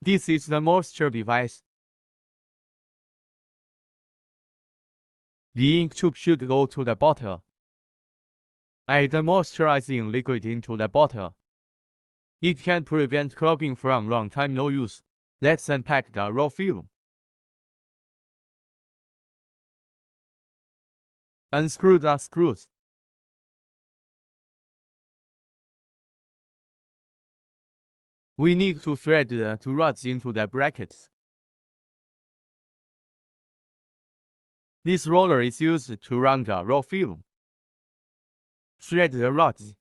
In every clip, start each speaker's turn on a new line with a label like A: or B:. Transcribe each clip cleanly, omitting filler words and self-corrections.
A: This is the moisture device. The ink tube should go to the bottle. Add the moisturizing liquid into the bottle. It can prevent clogging from long time no use. Let's unpack the raw film. Unscrew the screws. We need to thread the two rods into the brackets. This roller is used to run the raw film. Thread the rods.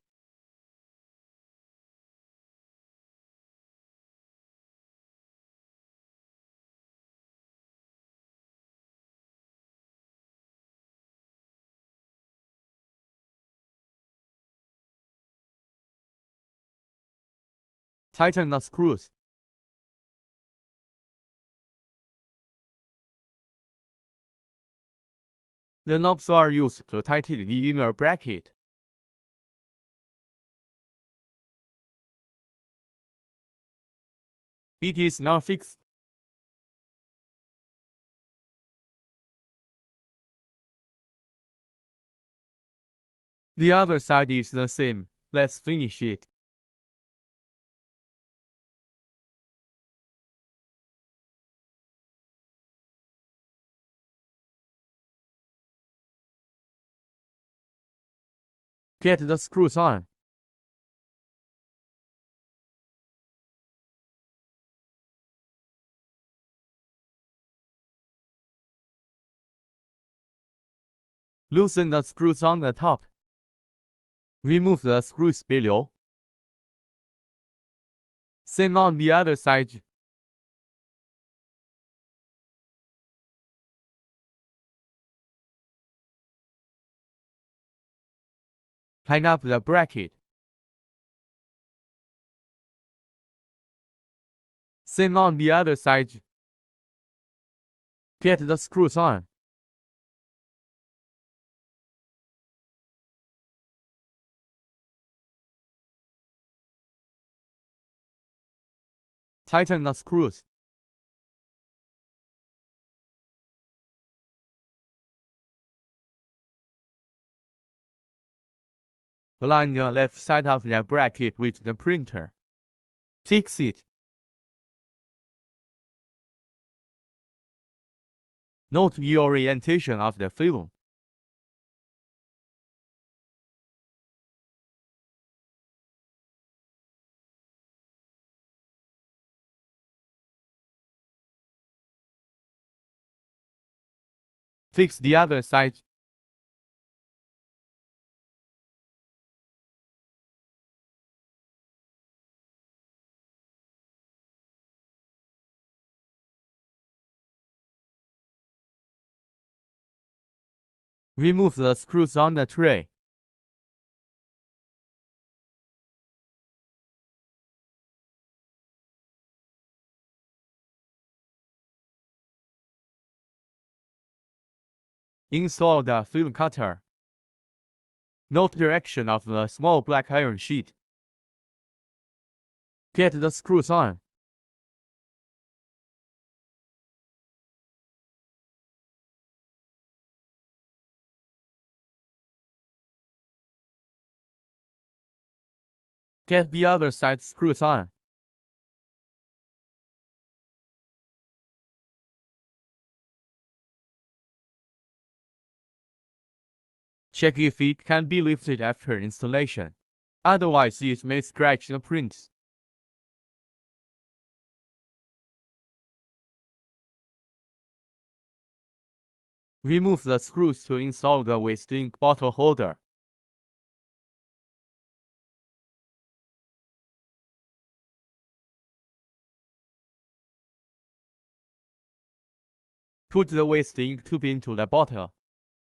A: Tighten the screws. The knobs are used to tighten the inner bracket. It is now fixed. The other side is the same. Let's finish it. Get the screws on. Loosen the screws on the top. Remove the screws below. Same on the other side. Tighten up the bracket. Same on the other side. Get the screws on. Tighten the screws. Align the left side of the bracket with the printer. Fix it. Note the orientation of the film. Fix the other side. Remove the screws on the tray. Install the film cutter. Note direction of the small black iron sheet. Get the screws on. Get the other side screws on. Check if it can be lifted after installation. Otherwise, it may scratch the prints. Remove the screws to install the waste ink bottle holder. Put the waste ink tube into the bottle.